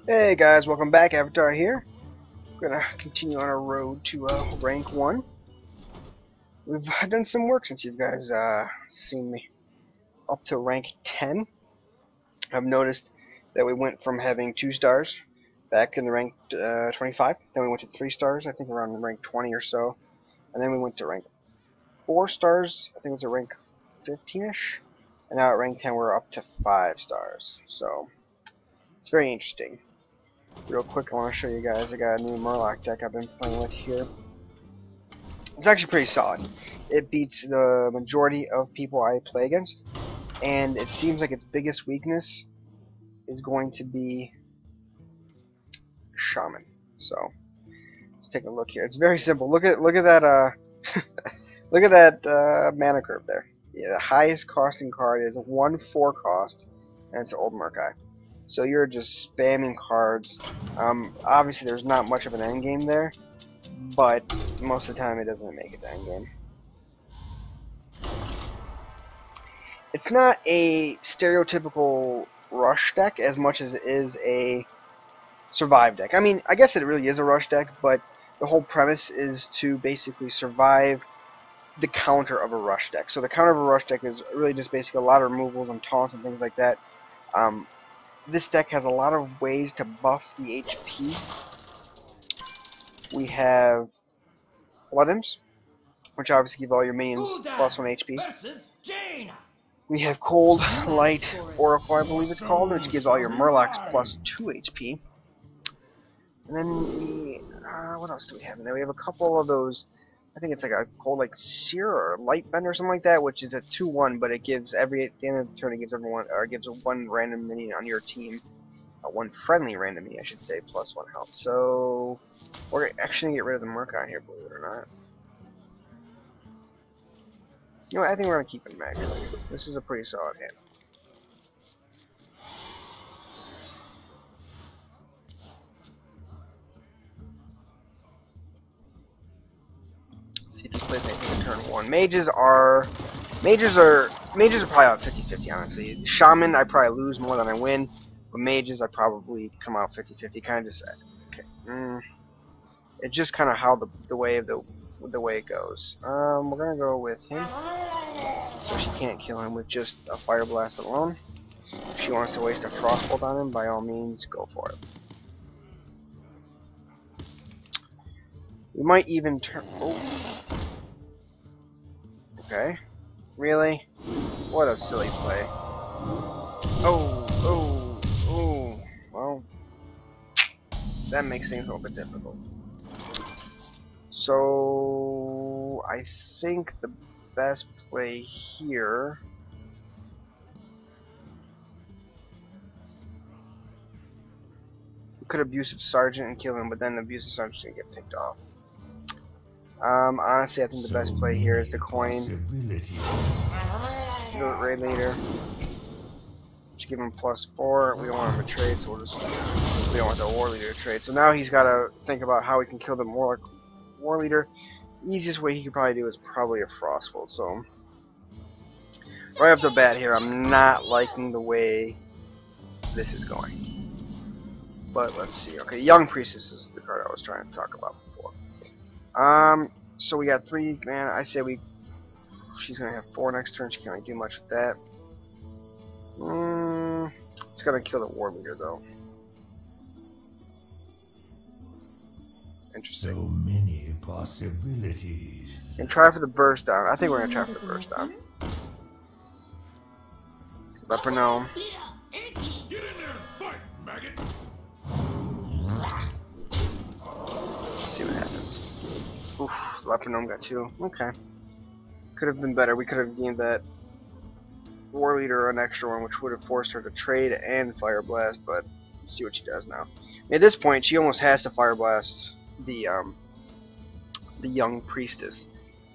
Hey guys, welcome back. Avatar here. We're gonna continue on our road to rank 1. We've done some work since you guys seen me up to rank 10. I've noticed that we went from having 2 stars back in the rank 25, then we went to 3 stars, I think around rank 20 or so, and then we went to rank 4 stars, I think it was at rank 15ish, and now at rank 10 we're up to 5 stars. So it's very interesting. Real quick, I want to show you guys, I got a new Warlock deck I've been playing with here. It's actually pretty solid. It beats the majority of people I play against, and it seems like its biggest weakness is going to be Shaman. So let's take a look here. It's very simple. Look at that look at that mana curve there. Yeah, the highest costing card is a 1/4 cost, and it's an old Murkai. So you're just spamming cards. Obviously, there's not much of an end game there, but most of the time it doesn't make it to end game. It's not a stereotypical rush deck as much as it is a survive deck. I mean, I guess it really is a rush deck, but the whole premise is to basically survive the counter of a rush deck. So the counter of a rush deck is really just basically a lot of removals and taunts and things like that. This deck has a lot of ways to buff the HP. We have Blood Imps, which obviously give all your minions +1 HP. We have Cold Light Oracle, I believe it's called, which gives all your Murlocs +2 HP. And then we, what else do we have in there? We have a couple of those, I think it's like a Cold like Seer or Light Bend or something like that, which is a 2/1, but it gives at the end of the turn it gives everyone, or it gives one random minion on your team, one friendly random minion, I should say, +1 health. So we're actually gonna get rid of the Murkai here, believe it or not. You know what, I think we're gonna keep him actually. This is a pretty solid hand. See if he plays anything in turn 1. Mages are probably out 50-50, honestly. Shaman I probably lose more than I win, but mages I probably come out 50-50. Kind of just okay. It's just kind of how the way it goes. We're gonna go with him, so she can't kill him with just a Fire Blast alone. If she wants to waste a Frostbolt on him, by all means, go for it. We might even turn. Oh. Okay. Really? What a silly play. Oh. Well, that makes things a little bit difficult. So I think the best play here we could Abusive Sergeant and kill him, but then the Abusive Sergeant's gonna get picked off. Honestly, I think the best play here is the coin. The raid leader. Just give him +4. We don't want him to trade, so we don't want the war leader to trade. So now he's got to think about how he can kill the war leader. The easiest way he could probably do is probably a Frostbolt. So right off the bat here, I'm not liking the way this is going. But let's see. Okay, Young Priestess is the card I was trying to talk about before. So we got 3 mana. I say she's gonna have 4 next turn. She can't really do much with that. It's gonna kill the war leader though. Interesting. So many possibilities. And try for the burst down. I think we're gonna try for the burst down. Leper Gnome. Get in there and fight, maggot. Let's see what happens. Oof, Leper Gnome got 2. Okay. Could have been better. We could have gained that war leader an extra one, which would have forced her to trade and Fire Blast, but let's see what she does now. At this point, she almost has to Fire Blast the Young Priestess.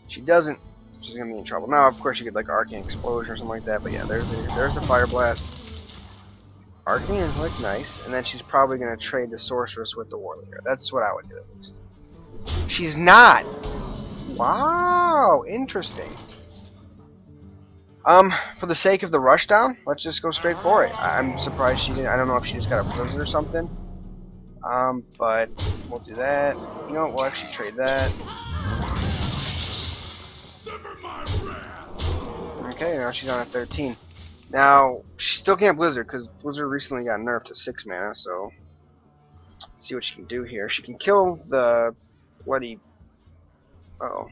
She doesn't, she's gonna be in trouble. Now, of course, you could like Arcane Explosion or something like that, but yeah, there's the Fire Blast. Arcane is like nice, and then she's probably gonna trade the Sorceress with the War Leader. That's what I would do at least. She's not. Wow, interesting. For the sake of the rushdown, let's just go straight for it. I'm surprised she didn't. I don't know if she just got a blizzard or something. But we'll do that. You know what? We'll actually trade that. Okay, now she's on a 13. Now, she still can't Blizzard, because Blizzard recently got nerfed to 6 mana, so... Let's see what she can do here. She can kill the bloody... Uh-oh.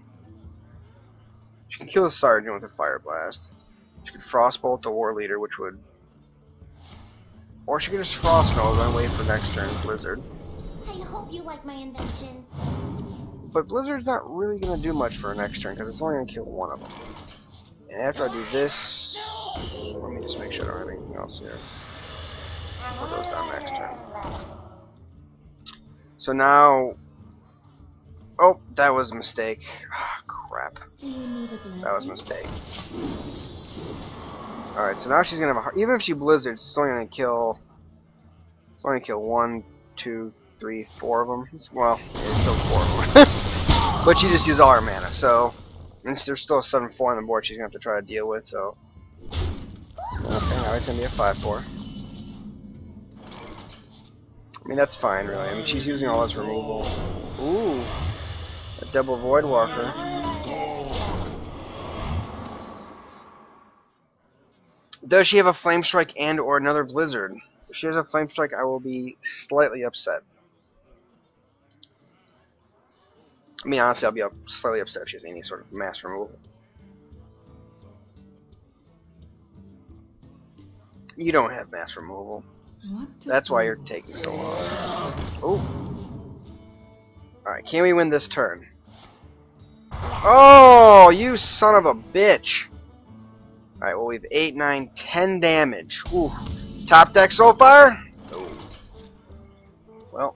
She can kill the Sergeant with a Fire Blast. She could Frostbolt the War Leader, which would... Or she could just Frost Nose and wait for next turn Blizzard. I hope you like my invention. But Blizzard's not really going to do much for her next turn, because it's only going to kill one of them. And after I do this... Let me just make sure I don't have anything else here. Put those down next turn. So now... Oh, that was a mistake. Ah, crap. That was a mistake. Alright, so now she's gonna have a... Even if she Blizzards, it's only gonna kill... It's only gonna kill 1, 2, 3, 4 of them. Well, it killed 4 of them. But she just used all her mana, so... And there's still a 7-4 on the board she's gonna have to try to deal with, so... Okay, now it's gonna be a 5-4. I mean, that's fine, really. I mean, she's using all this removal. Ooh! A double Void Walker. Does she have a Flame Strike and or another Blizzard? If she has a Flame Strike, I will be slightly upset. I mean, honestly, I'll be slightly upset if she has any sort of mass removal. You don't have mass removal. That's why you're taking so long. Oh. Alright, can we win this turn? Oh, you son of a bitch! Alright, well, we have 8, 9, 10 damage. Ooh. Top deck so far? Oh. Well.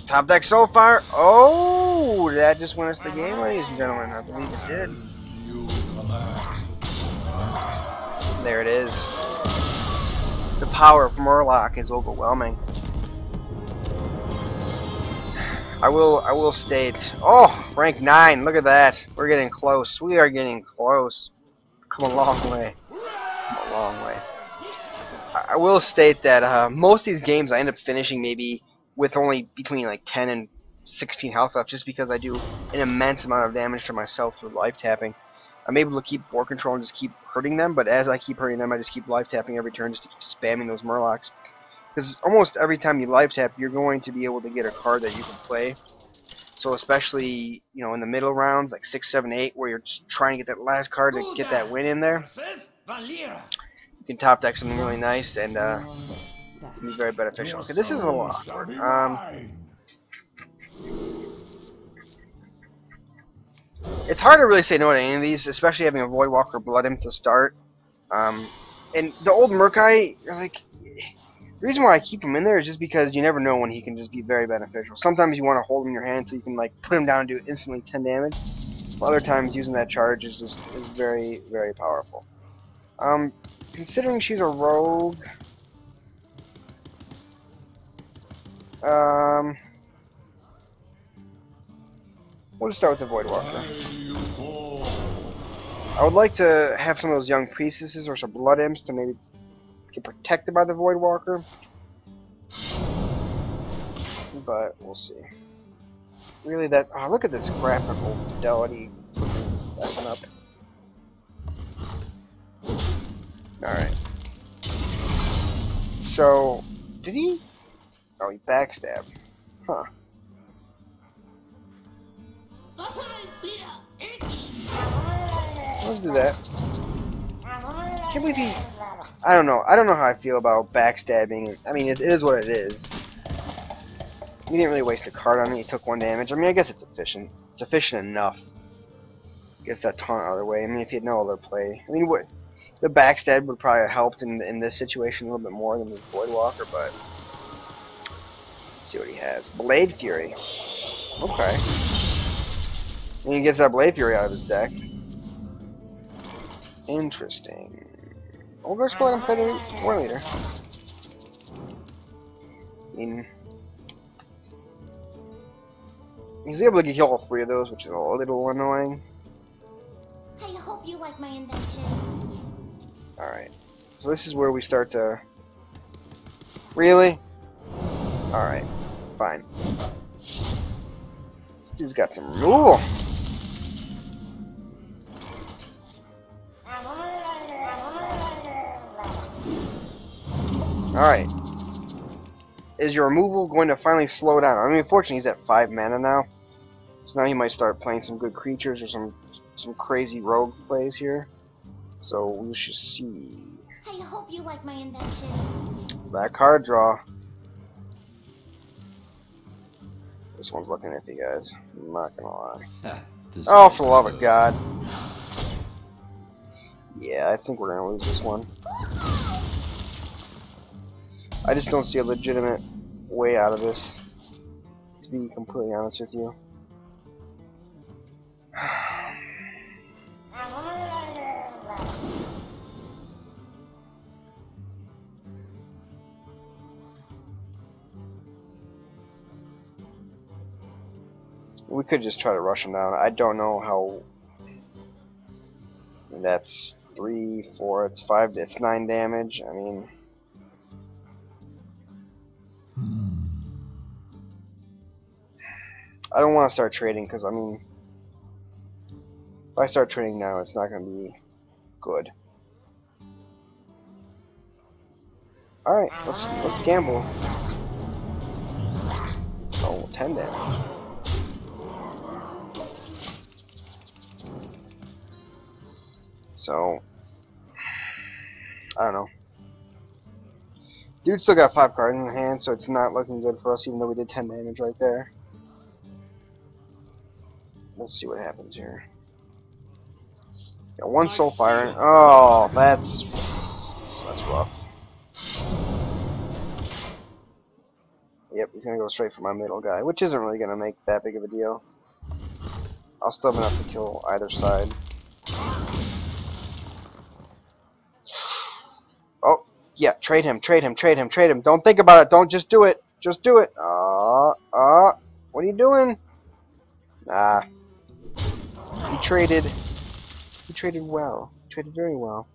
Top deck so far? Oh, that just won us the game, ladies and gentlemen. I believe it did. There it is. The power of Warlock is overwhelming. I will state. Oh, rank 9. Look at that. We're getting close. We are getting close. Come a long way. Come a long way. I will state that most of these games I end up finishing maybe with only between like 10 and 16 health left, just because I do an immense amount of damage to myself through life tapping. I'm able to keep board control and just keep hurting them, but as I keep hurting them, I just keep life tapping every turn just to keep spamming those Murlocs. Because almost every time you life tap, you're going to be able to get a card that you can play. So especially, you know, in the middle rounds, like 6, 7, 8, where you're just trying to get that last card to get that win in there, you can top deck something really nice and it can be very beneficial. Okay, this is a little awkward. It's hard to really say no to any of these, especially having a Voidwalker Blood Imp to start. And the old Murkai, like, the reason why I keep him in there is just because you never know when he can just be very beneficial. Sometimes you want to hold him in your hand so you can like put him down and do instantly 10 damage. Other times using that charge is very, very powerful. Considering she's a rogue, we'll just start with the Voidwalker. I would like to have some of those young priestesses or some blood imps to maybe get protected by the Voidwalker, but we'll see. Really, that look at this graphical fidelity backing up. All right. So, did he? Oh, he backstabbed. Huh. Let's do that. Can't believe he... I don't know. I don't know how I feel about backstabbing. I mean, it is what it is. He didn't really waste a card on me. He took 1 damage. I mean, I guess it's efficient. It's efficient enough. Gets that taunt out of the way. I mean, if he had no other play. I mean, what... The backstab would probably have helped in this situation a little bit more than the Voidwalker, but... Let's see what he has. Blade Fury. Okay. And he gets that Blade Fury out of his deck. Interesting. We'll go go ahead and play the War Leader. I mean... He's able to kill all 3 of those, which is a little annoying. I hope you like my invention. Alright. So this is where we start to... Really? Alright, fine. This dude's got some removal. Alright. Is your removal going to finally slow down? I mean, unfortunately, he's at 5 mana now. So now he might start playing some good creatures or some crazy rogue plays here. So we should see. I hope you like my invention. That card draw. This one's looking at you guys. I'm not gonna lie. Oh, for the love of God. Yeah, I think we're gonna lose this one. I just don't see a legitimate way out of this, to be completely honest with you. We could just try to rush him down. I don't know how. That's 3, 4, it's 5, it's 9 damage. I mean. I don't want to start trading because, I mean, if I start trading now, it's not going to be good. Alright, let's gamble. Oh, 10 damage. So, I don't know. Dude still got 5 cards in hand, so it's not looking good for us, even though we did 10 damage right there. Let's see what happens here. Got 1 Soulfire. Oh, that's rough. Yep, he's gonna go straight for my middle guy, which isn't really gonna make that big of a deal. I'll still have enough to kill either side. Oh, yeah, trade him. Don't think about it. Don't just do it. Just do it. What are you doing? Ah. He traded well. He traded very well.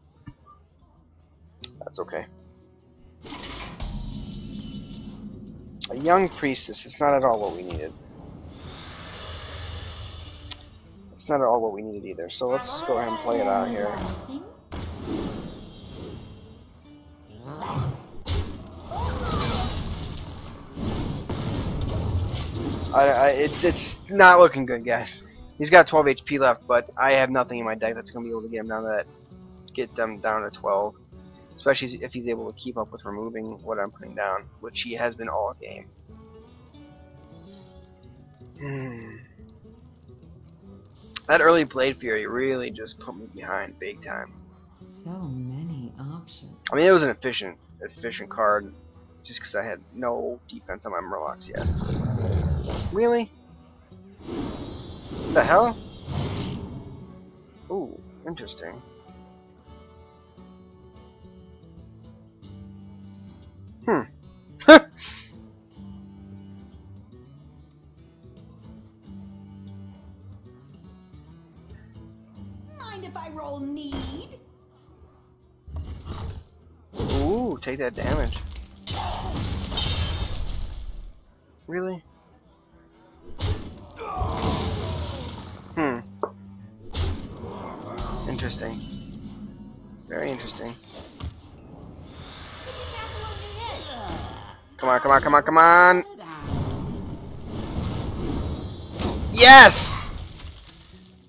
That's okay. A young priestess is not at all what we needed. It's not at all what we needed either. So let's just go ahead and play it out here. It's not looking good, guys. He's got 12 HP left, but I have nothing in my deck that's going to be able to get them down to 12. Especially if he's able to keep up with removing what I'm putting down, which he has been all game. That early Blade Fury really just put me behind big time. So many options. I mean, it was an efficient card, just because I had no defense on my Murlocs yet. Really? What the hell? Ooh, interesting. Mind if I roll need? Ooh, take that damage. Really? Interesting. Very interesting. Come on, come on, come on, come on! Yes!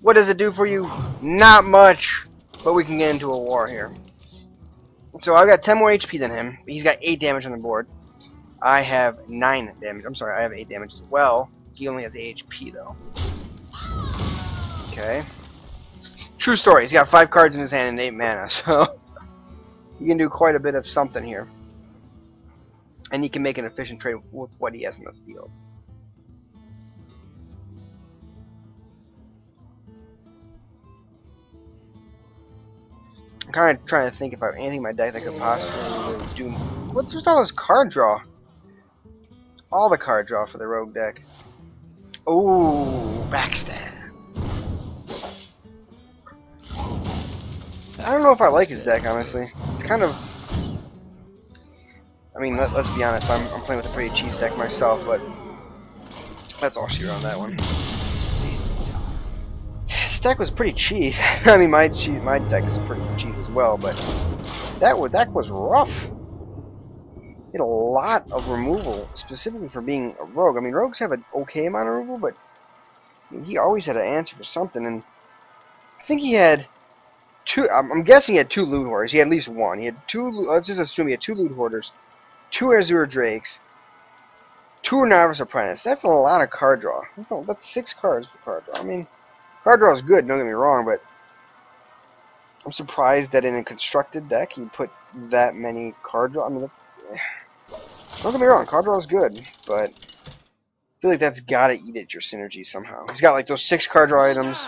What does it do for you? Not much, but we can get into a war here. So I've got 10 more HP than him. He's got 8 damage on the board. I have 9 damage. I'm sorry, I have 8 damage as well. He only has 8 HP though. Okay. True story. He's got 5 cards in his hand and 8 mana, so he can do quite a bit of something here. And he can make an efficient trade with what he has in the field. I'm kind of trying to think about anything in my deck that could possibly do. What's with all this card draw? All the card draw for the rogue deck. Ooh, backstab. I don't know if I like his deck, honestly. It's kind of... I mean, let's be honest, I'm playing with a pretty cheese deck myself, but that's all she wrote on that one. This deck was pretty cheese. I mean, my deck is pretty cheese as well, but that deck was rough. It had a lot of removal, specifically for being a rogue. I mean, rogues have an okay amount of removal, but I mean, he always had an answer for something, and I think he had two. I'm guessing he had 2 loot hoarders. He had at least one. He had 2. Let's just assume he had 2 loot hoarders, 2 Azure Drakes, 2 Novice Apprentice. That's a lot of card draw. That's 6 cards for card draw. I mean, card draw is good, don't get me wrong, but I'm surprised that in a constructed deck he put that many card draw. I mean, don't get me wrong, card draw is good, but I feel like that's gotta eat at your synergy somehow. He's got like those 6 card draw items,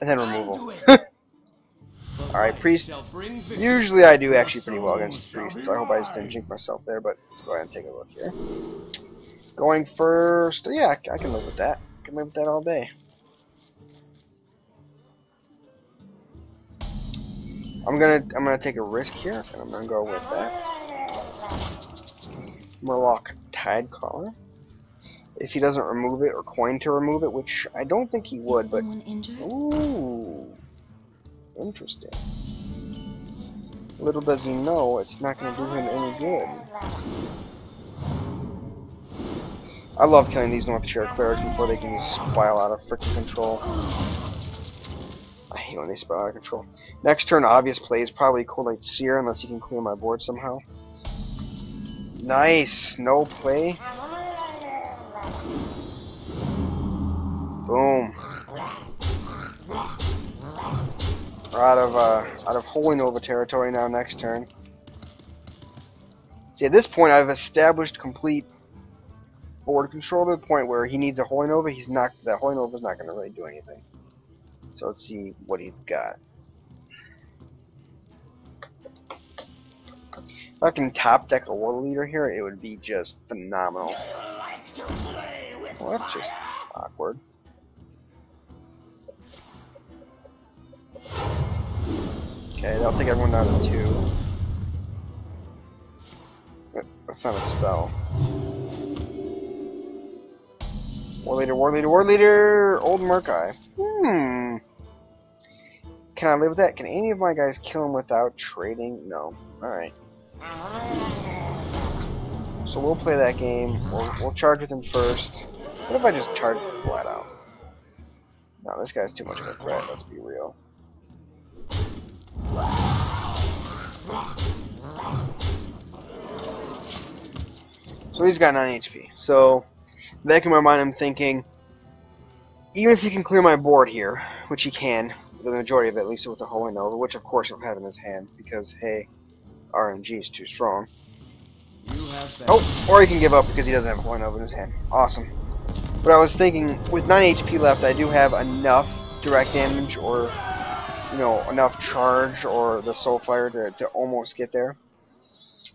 and then removal. Alright, Priest. Usually I do actually pretty well against Priest, so I hope I just didn't jinx myself there, but let's go ahead and take a look here. Going first, yeah, I can live with that. I can live with that all day. I'm gonna take a risk here, and I'm gonna go with that. Warlock Tidecaller. If he doesn't remove it or coin to remove it, which I don't think he would, but ooh, interesting. Little does he know, it's not gonna do him any good. I love killing these Northshire clerics before they can spiral out of freaking control. I hate when they spiral out of control. Next turn, obvious play is probably Cold Seer, unless he can clear my board somehow. Nice, no play. Boom. We're out of Holy Nova territory now. Next turn. See, at this point, I've established complete board control to the point where he needs a Holy Nova. That Holy Nova's not going to really do anything. So let's see what he's got. If I can top deck a War Leader here, it would be just phenomenal. Well, that's just awkward. Okay, that'll take everyone down to 2. That's not a spell. War Leader, War Leader, War Leader! Old Murkai. Can I live with that? Can any of my guys kill him without trading? No. Alright. So we'll play that game. We'll charge with him first. What if I just charge flat out? No, this guy's too much of a threat, let's be real. So he's got 9 HP. So, back in my mind I'm thinking, even if he can clear my board here, which he can, the majority of it, at least with the Holy Nova, which of course he'll have in his hand, because, hey, RNG is too strong. Oh, or he can give up because he doesn't have a Holy Nova in his hand. Awesome. But I was thinking, with 9 HP left, I do have enough direct damage, or, you know, enough charge, or the Soulfire to almost get there.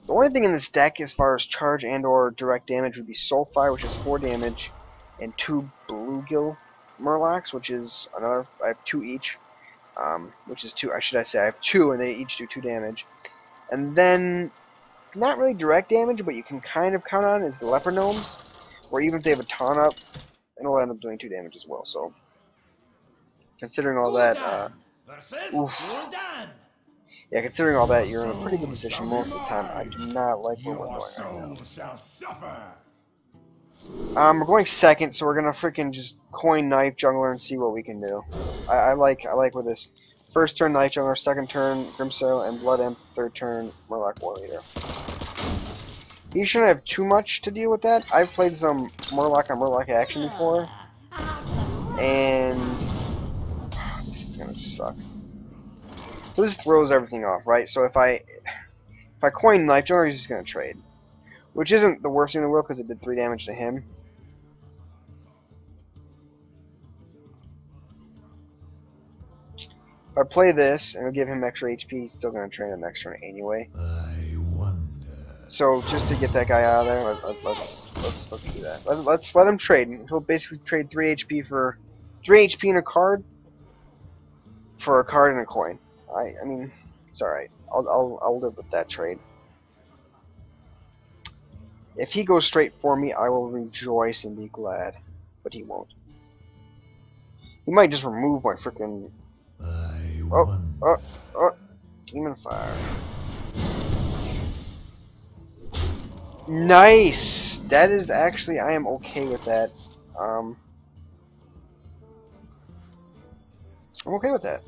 The only thing in this deck as far as charge and or direct damage would be Soulfire, which is 4 damage, and 2 Bluegill Murlocs, which is another, I have 2 each, which is 2, should I say, I have 2 and they each do 2 damage. And then, not really direct damage, but you can kind of count on is the Leper Gnomes, where even if they have a taunt up, it'll end up doing 2 damage as well, so considering all that, oof. Yeah, considering all that, you're in a pretty good position most of the time. I do not like where we're going right now. We're going second, so we're gonna freaking just coin Knife Jungler and see what we can do. I like with this. First turn Knife Jungler, second turn Grimsail and Blood Imp, third turn Murloc War Leader. You shouldn't have too much to deal with that. I've played some Murloc on Murloc action before, and this is gonna suck. So this throws everything off, right? So if I coin Knife Jungler, he's just gonna trade, which isn't the worst thing in the world because it did 3 damage to him. If I play this and it'll give him extra HP, he's still gonna trade him next turn anyway. I wonder. So just to get that guy out of there, let's do that. Let's let him trade. He'll basically trade 3 HP for 3 HP and a card for a card and a coin. I mean, it's all right. I'll live with that trade. If he goes straight for me, I will rejoice and be glad. But he won't. He might just remove my freaking... Oh, Demon Fire. Nice! That is actually, I am okay with that. I'm okay with that.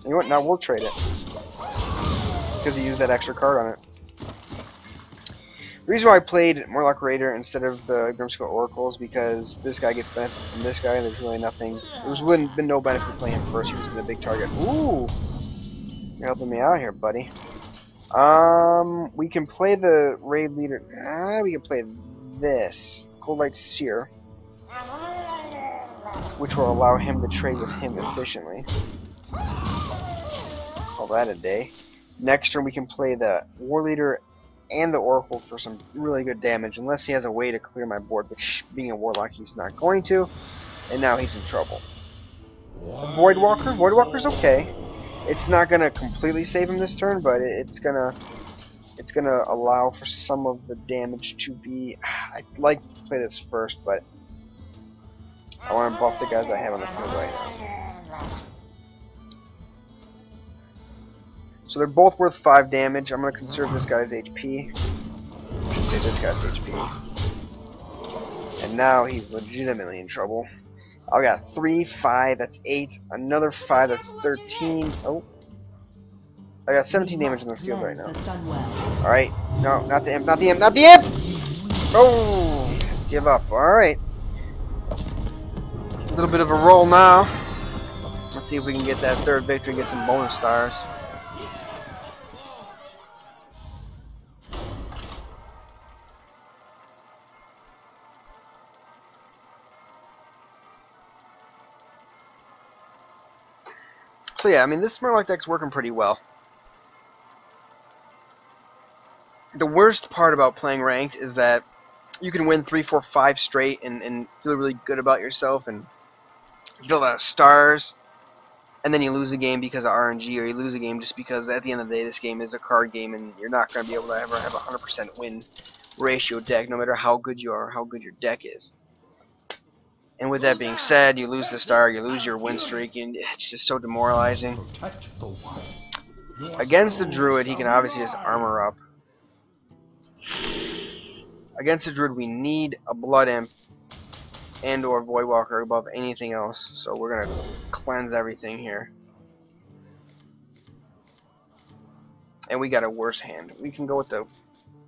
You know what? Now we'll trade it. Because he used that extra card on it. The reason why I played Warlock Raider instead of the Grimskull Oracle is because this guy gets benefit from this guy. There's really nothing. There's been no benefit playing him first. He's been a big target. Ooh! You're helping me out here, buddy. We can play the Raid Leader. We can play this. Goldlight Seer. Which will allow him to trade with him efficiently. Call that a day. Next turn we can play the War Leader and the Oracle for some really good damage, unless he has a way to clear my board, which being a Warlock he's not going to, and now he's in trouble. Voidwalker? Voidwalker's okay. It's not gonna completely save him this turn, but it's gonna allow for some of the damage to be... I'd like to play this first, but I want to buff the guys I have on the field right now. So they're both worth 5 damage. I'm going to conserve this guy's HP. I should say this guy's HP. And now he's legitimately in trouble. I got 3, 5, that's 8. Another 5, that's 13. Oh. I got 17 damage in the field right now. Alright. No, not the imp, not the imp, not the imp! Oh! Give up. Alright. A little bit of a roll now. Let's see if we can get that third victory and get some bonus stars. So yeah, I mean, this Murloc deck's working pretty well. The worst part about playing ranked is that you can win 3, 4, 5 straight and feel really good about yourself and get a lot of stars, and then you lose a game because of RNG, or you lose a game just because at the end of the day this game is a card game and you're not going to be able to ever have a 100% win ratio deck no matter how good you are or how good your deck is. And with that being said, you lose the star, you lose your win streak, and it's just so demoralizing. Against the Druid, he can obviously just armor up. Against the Druid, we need a Blood Imp and or Voidwalker above anything else. So we're going to cleanse everything here. And we got a worse hand. We can go with the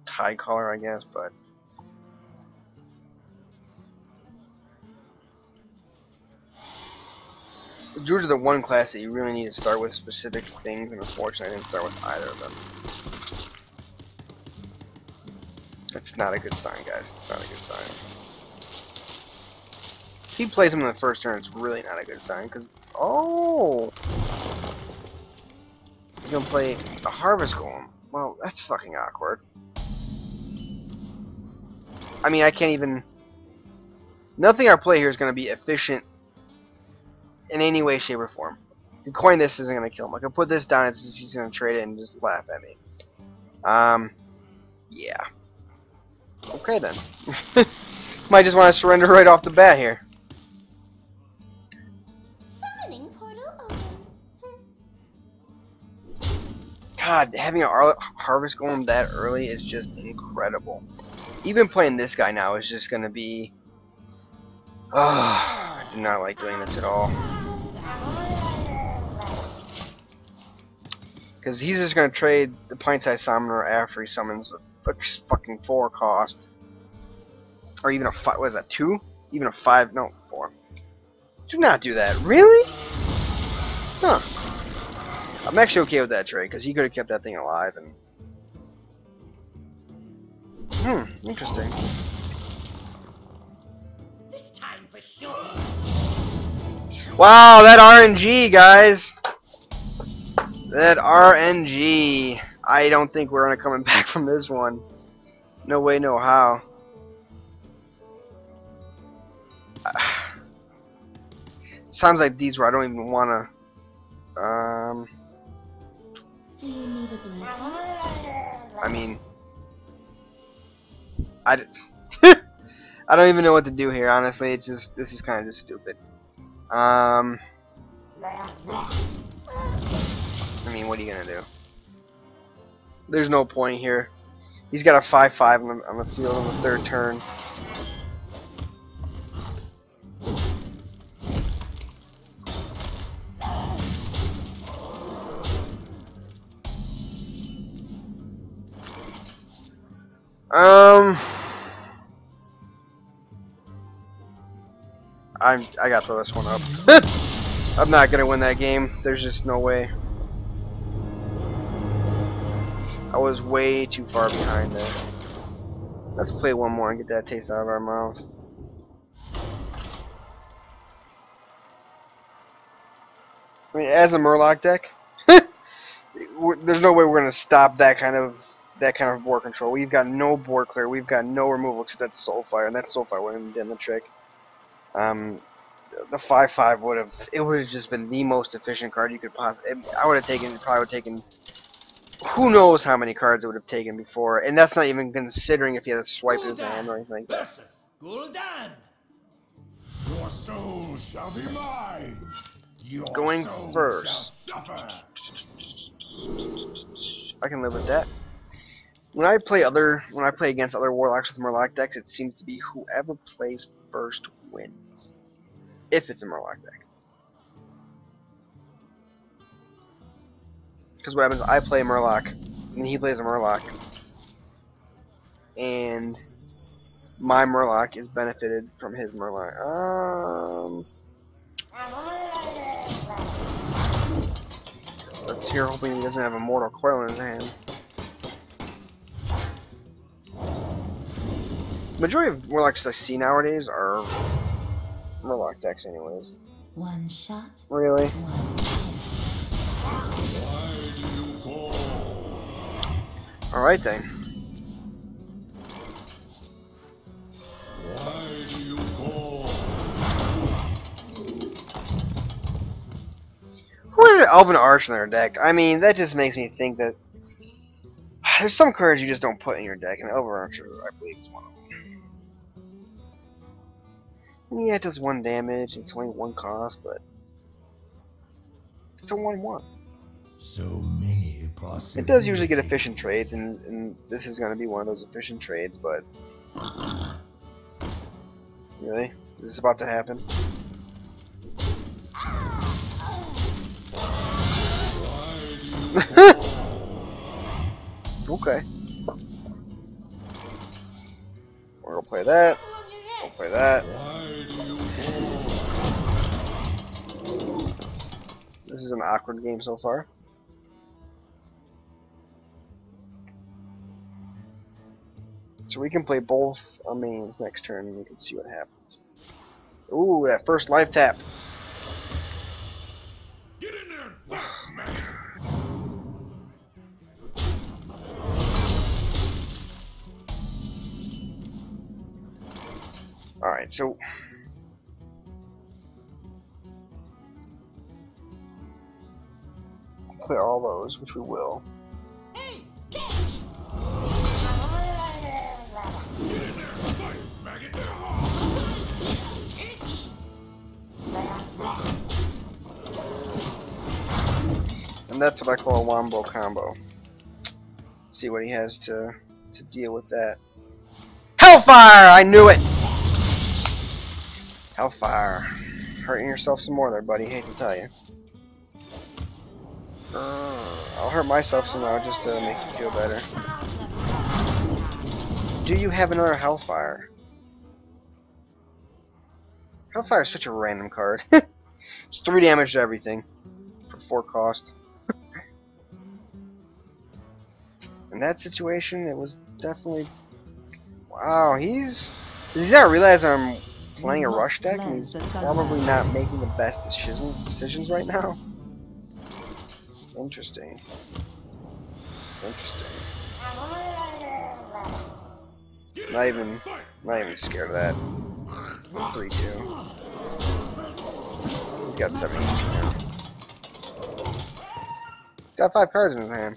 Tie Collar, I guess, but... The Druids are the one class that you really need to start with specific things, and unfortunately I didn't start with either of them. That's not a good sign, guys. It's not a good sign. If he plays him in the first turn, it's really not a good sign, because... Oh! He's gonna play a Harvest Golem. Well, that's fucking awkward. I mean, I can't even... Nothing I play here is gonna be efficient in any way, shape, or form. I can coin this, isn't gonna kill him. I can put this down, it's just, he's gonna trade it and just laugh at me. Yeah. Okay then. Might just want to surrender right off the bat here. Summoning portal open. God, having a Harvest Golem that early is just incredible. Even playing this guy now is just gonna be... I do not like doing this at all. Because he's just going to trade the Pint-Sized Summoner after he summons a fucking 4 cost. Or even a 5, what is that, 2? Even a 5, no, 4. Do not do that, really? Huh. I'm actually okay with that trade, because he could have kept that thing alive and... interesting. This time for sure. Wow, that RNG, guys! That RNG. I don't think we're coming back from this one. No way, no how. Sounds like these where I don't even want to Do you need a blessing? I mean, I don't even know what to do here. Honestly, it's just this is kind of just stupid. I mean, what are you gonna do? There's no point here. He's got a 5/5 on the field on the third turn. I gotta throw this one up. I'm not gonna win that game. There's just no way. I was way too far behind there. Let's play one more and get that taste out of our mouth. I mean, as a Murloc deck, there's no way we're gonna stop that kind of board control. We've got no board clear. We've got no removal except that Soulfire, and that Soulfire wouldn't have done the trick. The 5/5 would have just been the most efficient card you could possibly. I would have taken, probably would have taken. Who knows how many cards it would have taken before, and that's not even considering if he had a swipe in his hand or anything like that. Your soul shall be mine. Your Going soul first. shall suffer. I can live with that. When I play against other Warlocks with Murloc decks, it seems to be whoever plays first wins. If it's a Murloc deck. Because what happens, I play Murloc, and he plays a Murloc. And my Murloc is benefited from his Murloc. Let's hear, hoping he doesn't have a Mortal Coil in his hand. Majority of Warlocks I see nowadays are Murloc decks anyways. One shot. Really? One kiss. Alright then. Who is Elven Arch in their deck? I mean, that just makes me think that there's some cards you just don't put in your deck, and Elven Archer, I believe, is one of them. Yeah, it does 1 damage, it's only 1 cost, but it's a 1/1. So many possibilities. It does usually get efficient trades, and this is going to be one of those efficient trades, but really? Is this about to happen? Okay. We're gonna play that. We'll play that. This is an awkward game so far. So we can play both our mains next turn and we can see what happens. Ooh, that first life tap. Get in there and fight, maggot. Alright, so play all those, which we will. Hey, catch! Get in there and fight, maggot. And that's what I call a wombo combo. See what he has to deal with that. Hellfire! I knew it! Hellfire. Hurting yourself some more there, buddy. Hate to tell you. I'll hurt myself somehow just to make you feel better. Do you have another Hellfire? Hellfire is such a random card. It's 3 damage to everything for 4 cost. In that situation, it was definitely. Wow, does he not realize I'm playing a rush deck and he's probably not making the best decisions right now? Interesting. Interesting. Not even scared of that. 3-2. He's got 7 HP now. got 5 cards in his hand.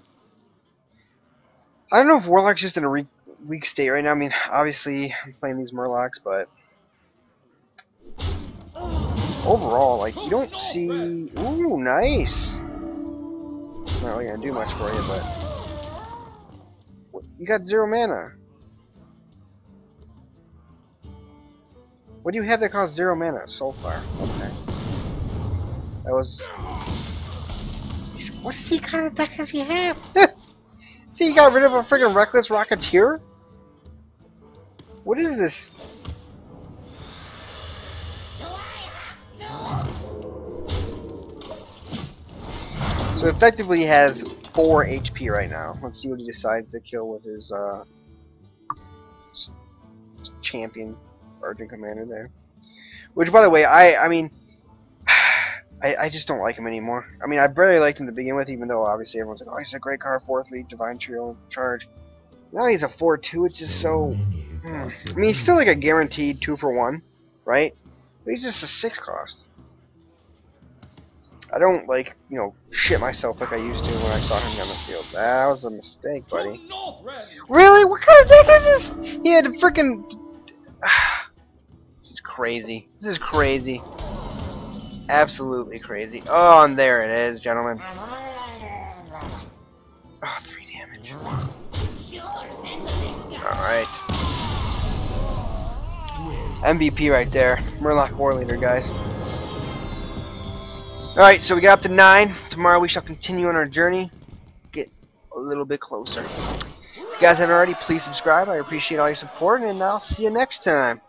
I don't know if Warlock's just in a weak state right now. I mean, obviously, I'm playing these Murlocs, but overall, like, you don't see... Ooh, nice! Not really gonna do much for you, but... You got 0 mana. What do you have that costs 0 mana? Soulfire. Okay. That was... What is he kind of deck does he have? See, he got rid of a friggin' Reckless Rocketeer? What is this? So effectively he has 4 HP right now. Let's see what he decides to kill with his champion Argent Commander there. Which, by the way, I mean, I just don't like him anymore. I mean, I barely liked him to begin with, even though obviously everyone's like, oh, he's a great card, 4th lead, Divine Trio, Charge. Now he's a 4/2, it's just so... I mean, he's still like a guaranteed 2-for-1, right? But he's just a 6 cost. I don't, like, you know, shit myself like I used to when I saw him on the field. That was a mistake, buddy. Really? What kind of deck is this? He had freaking... This is crazy. This is crazy. Absolutely crazy. Oh, and there it is, gentlemen. Oh, 3 damage. Alright. MVP right there. Murloc War Leader, guys. Alright, so we got up to 9. Tomorrow we shall continue on our journey. Get a little bit closer. If you guys haven't already, please subscribe. I appreciate all your support, and I'll see you next time.